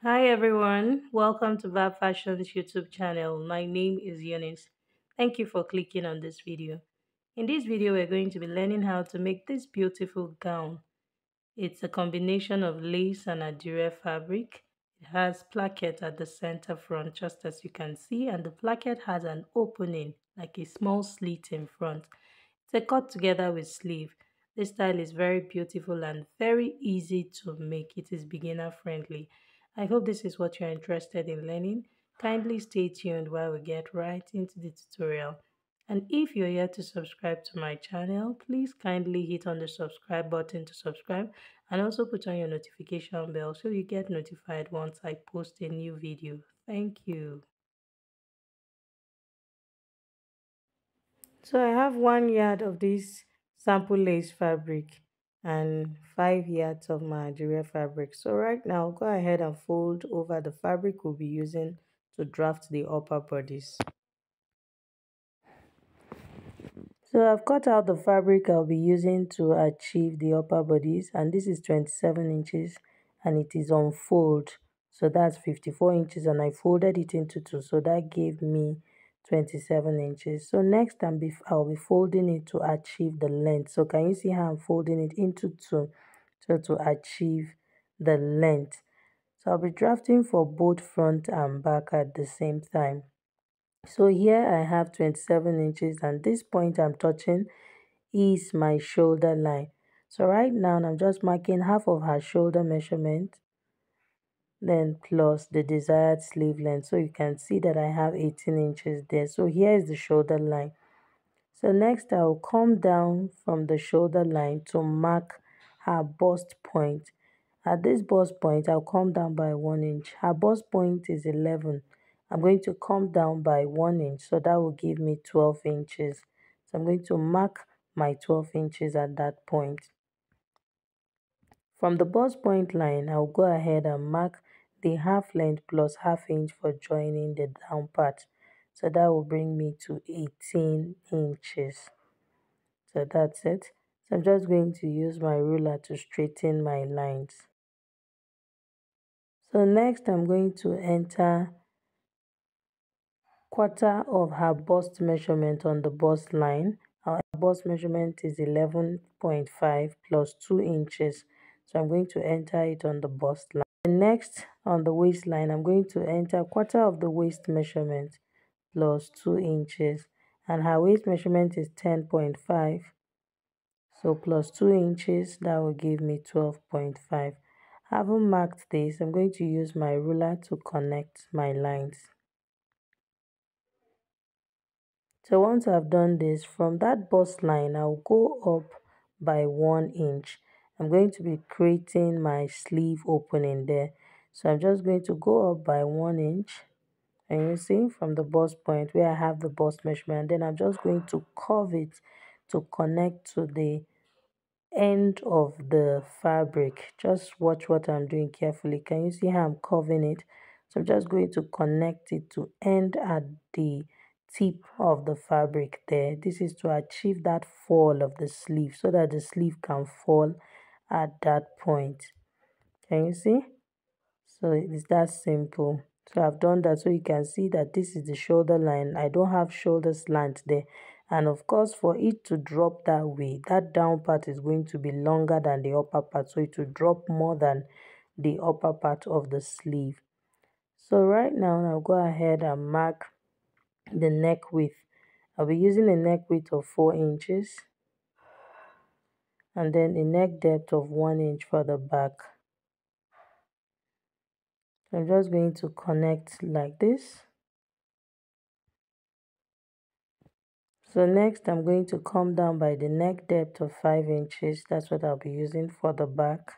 Hi everyone, welcome to Bab Fashion's YouTube channel. My name is Eunice. Thank you for clicking on this video. In this video, we're going to be learning how to make this beautiful gown. It's a combination of lace and Adire fabric. It has placket at the center front, just as you can see, and the placket has an opening, like a small slit in front. It's a cut together with sleeve. This style is very beautiful and very easy to make. It is beginner friendly. I hope this is what you're interested in learning. Kindly stay tuned while we get right into the tutorial. And if you're yet to subscribe to my channel, please kindly hit on the subscribe button to subscribe and also put on your notification bell so you get notified once I post a new video. Thank you. So I have 1 yard of this sample lace fabric and 5 yards of my Algeria fabric. So right now, go ahead and fold over the fabric we'll be using to draft the upper bodies. So I've cut out the fabric I'll be using to achieve the upper bodies, and this is 27 inches and it is on fold. So that's 54 inches and I folded it into two, so that gave me 27 inches. So next I'll be folding it to achieve the length. So can you see how I'm folding it into two so to achieve the length? So I'll be drafting for both front and back at the same time. So here I have 27 inches and this point I'm touching is my shoulder line. So right now I'm just marking half of her shoulder measurement, then plus the desired sleeve length. So you can see that I have 18 inches there. So here is the shoulder line. So next I'll come down from the shoulder line to mark her bust point. At this bust point, I'll come down by 1 inch. Her bust point is 11. I'm going to come down by 1 inch, so that will give me 12 inches. So I'm going to mark my 12 inches at that point. From the bust point line, I'll go ahead and mark the half length plus half inch for joining the down part. So that will bring me to 18 inches. So that's it. So I'm just going to use my ruler to straighten my lines. So next I'm going to enter quarter of her bust measurement on the bust line. Our bust measurement is 11.5 plus 2 inches. So I'm going to enter it on the bust line. And next on the waistline, I'm going to enter quarter of the waist measurement plus 2 inches. And her waist measurement is 10.5. So plus 2 inches, that will give me 12.5. Having marked this, I'm going to use my ruler to connect my lines. So once I've done this, from that bust line, I'll go up by 1 inch. I'm going to be creating my sleeve opening there. So I'm just going to go up by 1 inch. And you see from the bust point where I have the bust measurement, then I'm just going to curve it to connect to the end of the fabric. Just watch what I'm doing carefully. Can you see how I'm curving it? So I'm just going to connect it to end at the tip of the fabric there. This is to achieve that fall of the sleeve so that the sleeve can fall at that point. Can you see? So it's that simple. So I've done that so you can see that this is the shoulder line. I don't have shoulder slant there. And of course, for it to drop that way, that down part is going to be longer than the upper part. So it will drop more than the upper part of the sleeve. So right now, I'll go ahead and mark the neck width. I'll be using a neck width of 4 inches. And then a neck depth of 1 inch for the back. So I'm just going to connect like this. So next I'm going to come down by the neck depth of 5 inches. That's what I'll be using for the back.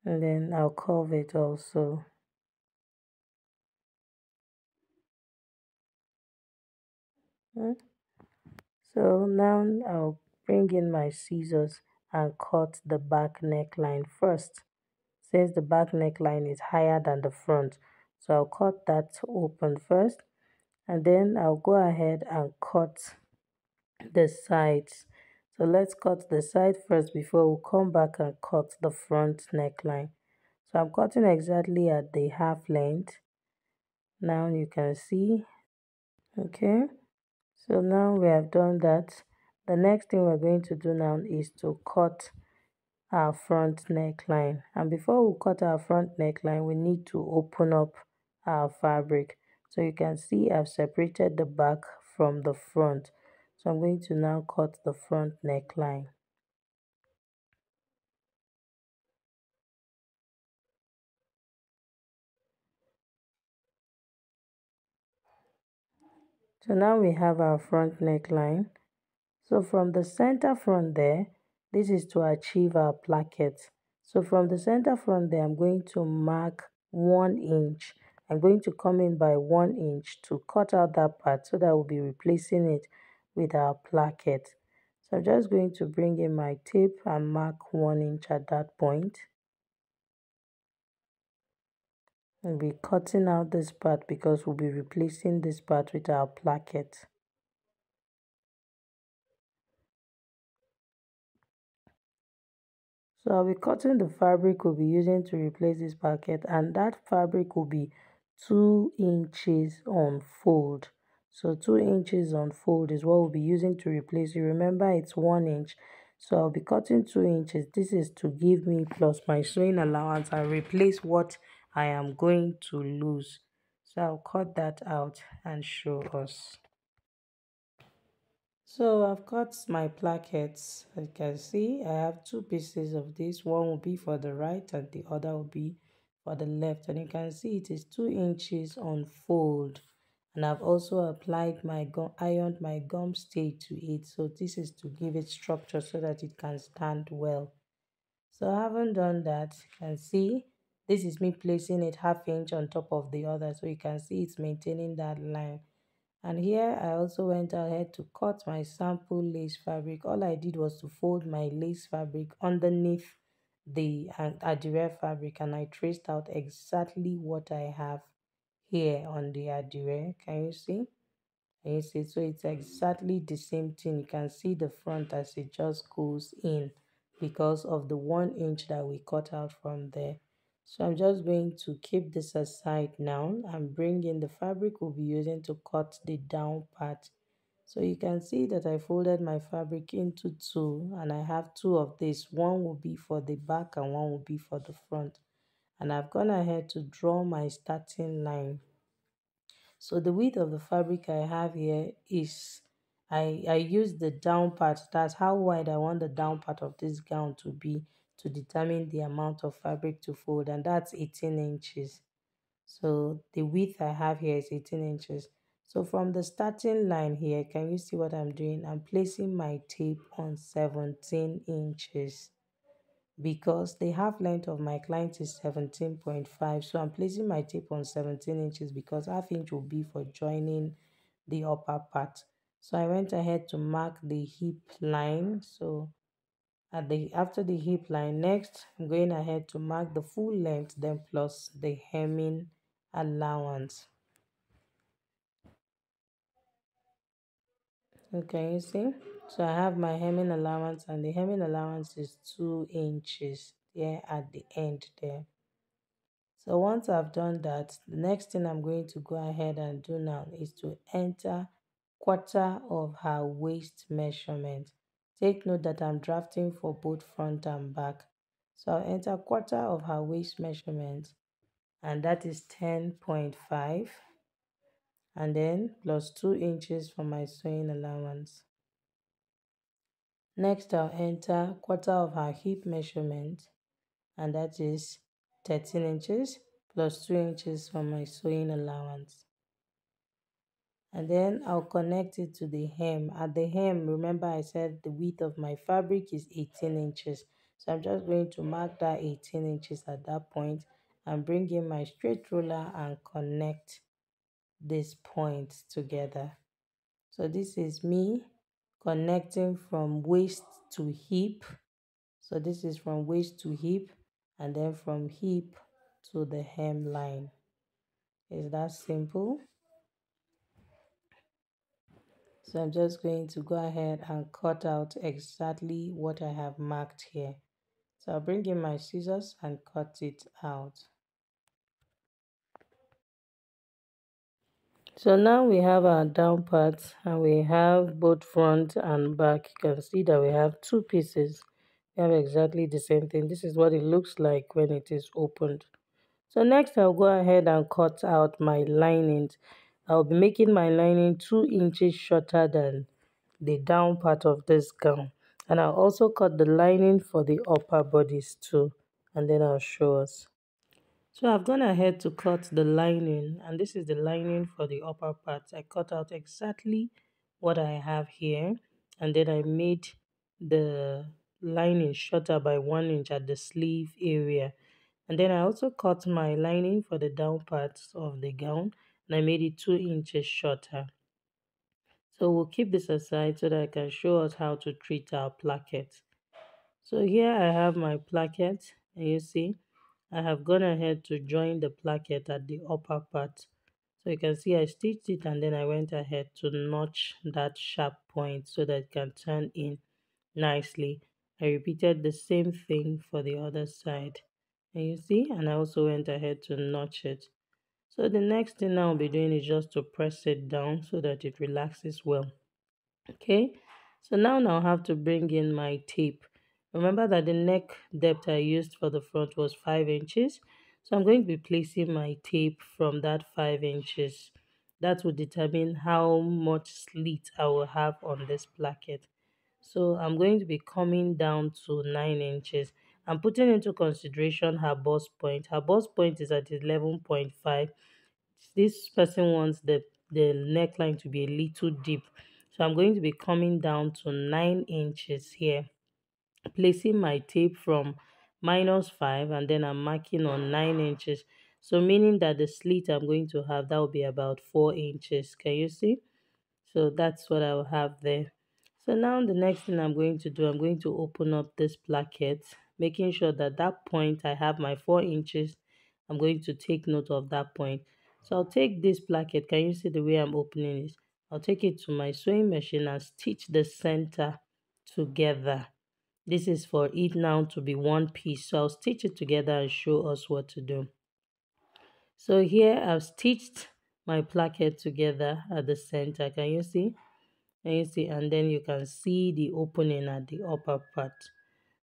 And then I'll curve it also. So now I'll bring in my scissors and cut the back neckline first. Since the back neckline is higher than the front. So I'll cut that open first. And then I'll go ahead and cut the sides. So let's cut the side first before we come back and cut the front neckline. So I'm cutting exactly at the half length. Now you can see, okay. So now we have done that. The next thing we're going to do now is to cut our front neckline, and before we cut our front neckline we need to open up our fabric. So you can see I've separated the back from the front, so I'm going to now cut the front neckline. So now we have our front neckline. So from the center front there, this is to achieve our placket. So from the center front there, I'm going to mark 1 inch. I'm going to come in by 1 inch to cut out that part so that we'll be replacing it with our placket. So I'm just going to bring in my tape and mark 1 inch at that point. We'll be cutting out this part because we'll be replacing this part with our placket. So I'll be cutting the fabric we'll be using to replace this packet, and that fabric will be 2 inches on fold. So 2 inches on fold is what we'll be using to replace. You remember it's 1 inch. So I'll be cutting 2 inches. This is to give me plus my sewing allowance and replace what I am going to lose. So I'll cut that out and show us. So I've cut my plackets. As you can see, I have two pieces of this. One will be for the right and the other will be for the left. And you can see it is 2 inches on fold. And I've also applied my ironed my gum stay to it. So this is to give it structure so that it can stand well. So I haven't done that. You can see this is me placing it ½ inch on top of the other. So you can see it's maintaining that line. And here I also went ahead to cut my sample lace fabric. All I did was to fold my lace fabric underneath the adire fabric, and I traced out exactly what I have here on the adire. Can you see? Can you see? So it's exactly the same thing. You can see the front as it just goes in because of the 1 inch that we cut out from there. So I'm just going to keep this aside now and bring in the fabric we'll be using to cut the down part. So you can see that I folded my fabric into two, and I have two of this. One will be for the back and one will be for the front. And I've gone ahead to draw my starting line. So the width of the fabric I have here is, I use the down part. That's how wide I want the down part of this gown to be to determine the amount of fabric to fold, and that's 18 inches. So the width I have here is 18 inches. So from the starting line here, can you see what I'm doing? I'm placing my tape on 17 inches because the half length of my client is 17.5. So I'm placing my tape on 17 inches because ½ inch will be for joining the upper part. So I went ahead to mark the hip line. So after the hip line, next I'm going ahead to mark the full length, then plus the hemming allowance. Okay, you see? So I have my hemming allowance, and the hemming allowance is 2 inches there at the end there. So once I've done that, the next thing I'm going to go ahead and do now is to enter quarter of her waist measurement. Take note that I'm drafting for both front and back. So I'll enter quarter of her waist measurement, and that is 10.5, and then plus 2 inches for my sewing allowance. Next, I'll enter quarter of her hip measurement, and that is 13 inches plus 2 inches for my sewing allowance. And then I'll connect it to the hem. At the hem, remember I said the width of my fabric is 18 inches. So I'm just going to mark that 18 inches at that point and bring in my straight ruler and connect these points together. So this is me connecting from waist to hip. So this is from waist to hip, and then from hip to the hemline. Is that simple? So I'm just going to go ahead and cut out exactly what I have marked here. So I'll bring in my scissors and cut it out. So now we have our down part and we have both front and back. You can see that we have two pieces. We have exactly the same thing. This is what it looks like when it is opened. So next I'll go ahead and cut out my linings. I'll be making my lining 2 inches shorter than the down part of this gown. And I'll also cut the lining for the upper bodies too. And then I'll show us. So I've gone ahead to cut the lining, and this is the lining for the upper part. I cut out exactly what I have here, and then I made the lining shorter by 1 inch at the sleeve area. And then I also cut my lining for the down parts of the gown, and I made it 2 inches shorter. So we'll keep this aside so that I can show us how to treat our placket. So here I have my placket, and you see I have gone ahead to join the placket at the upper part. So you can see I stitched it and then I went ahead to notch that sharp point so that it can turn in nicely. I repeated the same thing for the other side. And you see, and I also went ahead to notch it. So the next thing I'll be doing is just to press it down so that it relaxes well. Okay, so now I'll have to bring in my tape. Remember that the neck depth I used for the front was 5 inches. So I'm going to be placing my tape from that 5 inches. That will determine how much slit I will have on this placket. So I'm going to be coming down to 9 inches. I'm putting into consideration her bust point. Her bust point is at 11.5. This person wants the neckline to be a little deep, so I'm going to be coming down to 9 inches here, placing my tape from -5, and then I'm marking on 9 inches, so meaning that the slit I'm going to have, that will be about 4 inches. Can you see? So that's what I will have there. So now the next thing I'm going to do, I'm going to open up this placket, making sure that that point I have my 4 inches. I'm going to take note of that point. So I'll take this placket. Can you see the way I'm opening it? I'll take it to my sewing machine and stitch the center together. This is for it now to be one piece. So I'll stitch it together and show us what to do. So here I've stitched my placket together at the center. Can you see? Can you see? And then you can see the opening at the upper part.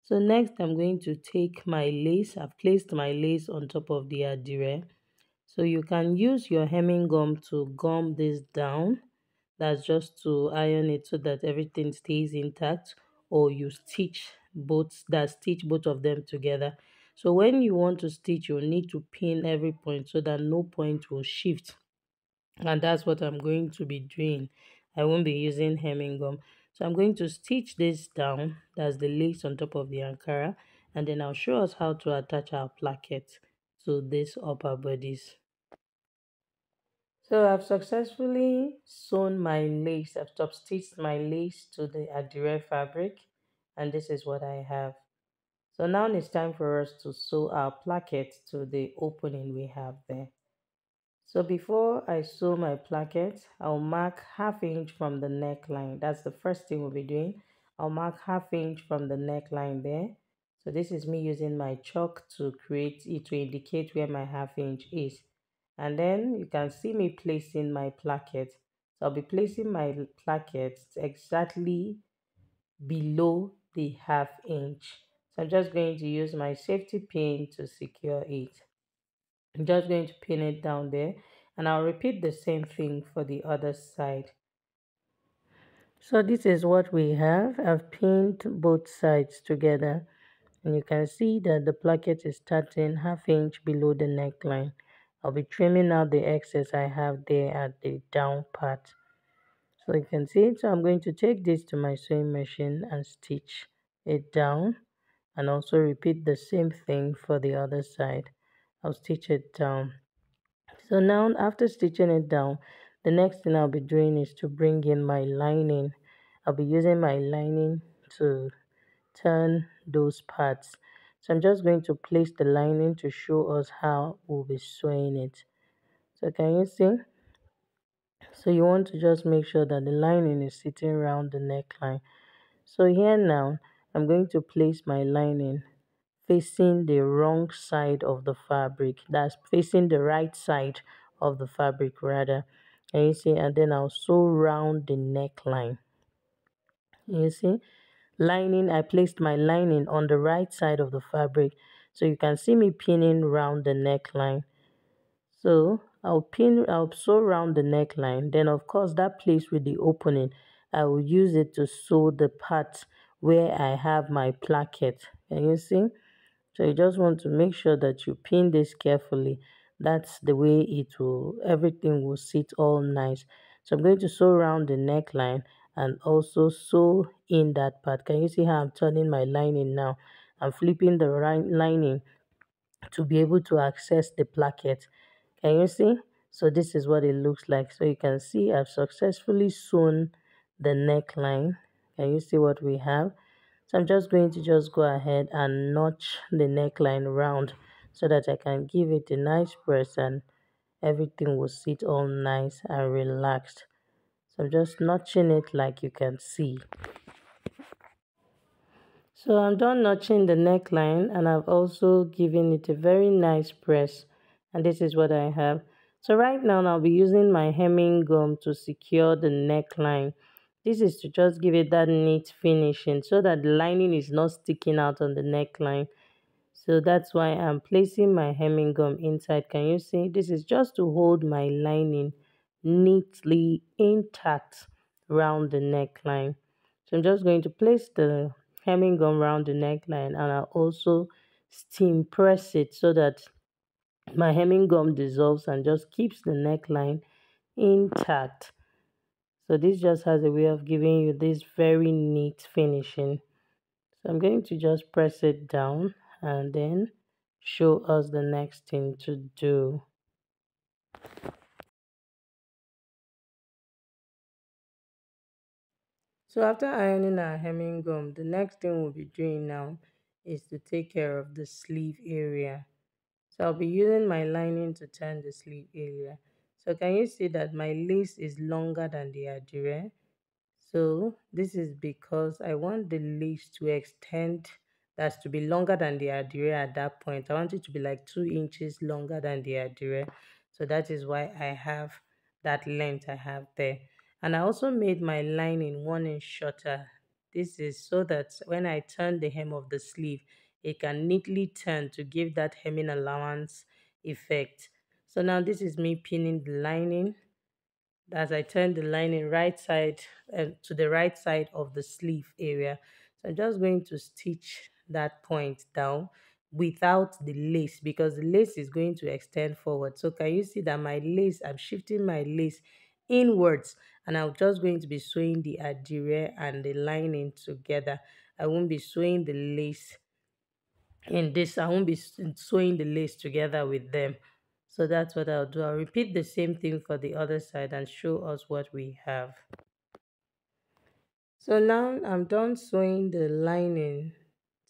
So next I'm going to take my lace. I've placed my lace on top of the adire. So you can use your hemming gum to gum this down. That's just to iron it so that everything stays intact, or you stitch both of them together. So when you want to stitch, you'll need to pin every point so that no point will shift, and that's what I'm going to be doing. I won't be using hemming gum. So I'm going to stitch this down. That's the lace on top of the ankara, and then I'll show us how to attach our placket to these upper bodies. So I've successfully sewn my lace. I've top stitched my lace to the adire fabric, and this is what I have. So now it's time for us to sew our placket to the opening we have there. So before I sew my placket, I'll mark ½ inch from the neckline. That's the first thing we'll be doing. I'll mark ½ inch from the neckline there. So this is me using my chalk to create it, to indicate where my ½ inch is. And then you can see me placing my placket. So I'll be placing my placket exactly below the ½ inch. So I'm just going to use my safety pin to secure it. I'm just going to pin it down there, and I'll repeat the same thing for the other side. So this is what we have. I've pinned both sides together, and you can see that the placket is starting ½ inch below the neckline. I'll be trimming out the excess I have there at the down part. So you can see it. So I'm going to take this to my sewing machine and stitch it down, and also repeat the same thing for the other side. I'll stitch it down. So now after stitching it down, the next thing I'll be doing is to bring in my lining. I'll be using my lining to turn those parts. So I'm just going to place the lining to show us how we'll be sewing it. So can you see? So you want to just make sure that the lining is sitting around the neckline. So here now, I'm going to place my lining facing the wrong side of the fabric. That's facing the right side of the fabric rather. And you see, and then I'll sew round the neckline. You see, lining, I placed my lining on the right side of the fabric. So you can see me pinning round the neckline. So I'll sew around the neckline. Then of course that place with the opening, I will use it to sew the part where I have my placket. Can you see? So you just want to make sure that you pin this carefully. That's the way it will, everything will sit all nice. So I'm going to sew around the neckline and also sew in that part. Can you see how I'm turning my lining now? I'm flipping the right lining to be able to access the placket. Can you see? So this is what it looks like. So you can see I've successfully sewn the neckline. Can you see what we have? So I'm just going to just go ahead and notch the neckline round so that I can give it a nice press and everything will sit all nice and relaxed. So I'm just notching it like you can see. So I'm done notching the neckline and I've also given it a very nice press, and this is what I have. So right now I'll be using my hemming gum to secure the neckline. This is to just give it that neat finishing so that the lining is not sticking out on the neckline. So that's why I'm placing my hemming gum inside. Can you see? This is just to hold my lining neatly intact around the neckline. So I'm just going to place the hemming gum around the neckline, and I'll also steam press it so that my hemming gum dissolves and just keeps the neckline intact. So this just has a way of giving you this very neat finishing. So I'm going to just press it down and then show us the next thing to do. So after ironing our hemming gum, the next thing we'll be doing now is to take care of the sleeve area. So I'll be using my lining to turn the sleeve area. So can you see that my lace is longer than the adire? So this is because I want the lace to extend, that's to be longer than the adire at that point. I want it to be like 2 inches longer than the adire. So that is why I have that length I have there. And I also made my lining 1 inch shorter. This is so that when I turn the hem of the sleeve, it can neatly turn to give that hemming allowance effect. So now this is me pinning the lining as I turn the lining right side to the right side of the sleeve area. So I'm just going to stitch that point down without the lace because the lace is going to extend forward. So can you see that my lace, I'm shifting my lace inwards, and I'm just going to be sewing the adire and the lining together. I won't be sewing the lace in this. I won't be sewing the lace together with them. So that's what I'll do. I'll repeat the same thing for the other side and show us what we have. So now I'm done sewing the lining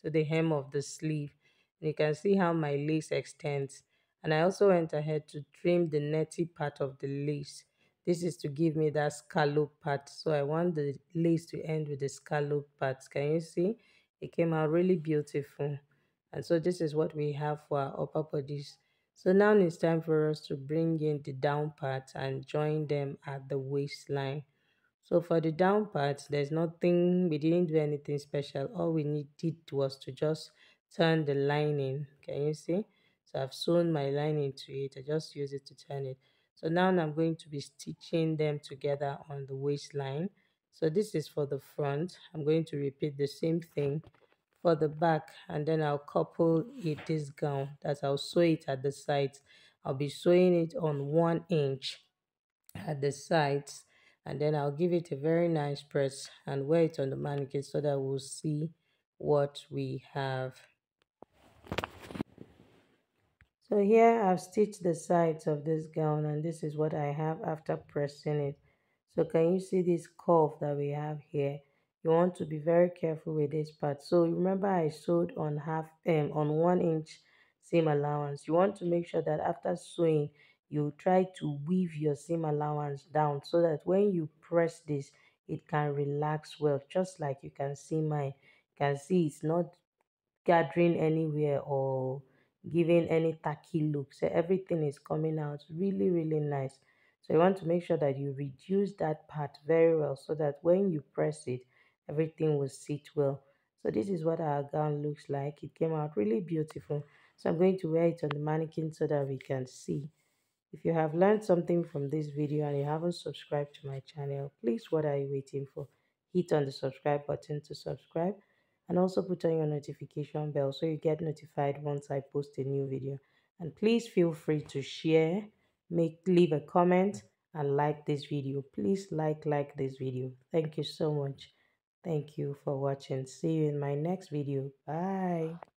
to the hem of the sleeve. And you can see how my lace extends. And I also went ahead to trim the netty part of the lace. This is to give me that scallop part. So I want the lace to end with the scallop part. Can you see? It came out really beautiful. And so this is what we have for our upper bodies. So now it's time for us to bring in the down part and join them at the waistline. So for the down part, there's nothing, we didn't do anything special. All we needed was to just turn the lining. Can you see? So I've sewn my lining to it. I just use it to turn it. So now I'm going to be stitching them together on the waistline. So this is for the front. I'm going to repeat the same thing for the back, and then I'll couple it this gown that I'll sew it at the sides. I'll be sewing it on 1 inch at the sides, and then I'll give it a very nice press and wear it on the mannequin so that we'll see what we have. So here I've stitched the sides of this gown, and this is what I have after pressing it. So can you see this curve that we have here? You want to be very careful with this part. So remember I sewed on on 1 inch seam allowance. You want to make sure that after sewing, you try to weave your seam allowance down so that when you press this, it can relax well, just like you can see mine. You can see it's not gathering anywhere or giving any tacky look. So everything is coming out really, really nice. So you want to make sure that you reduce that part very well so that when you press it, everything will sit well. So this is what our gown looks like. It came out really beautiful. So I'm going to wear it on the mannequin so that we can see. If you have learned something from this video and you haven't subscribed to my channel, please, what are you waiting for? Hit on the subscribe button to subscribe and also put on your notification bell so you get notified once I post a new video. And please feel free to share, leave a comment and like this video. Please like this video. Thank you so much. Thank you for watching. See you in my next video. Bye.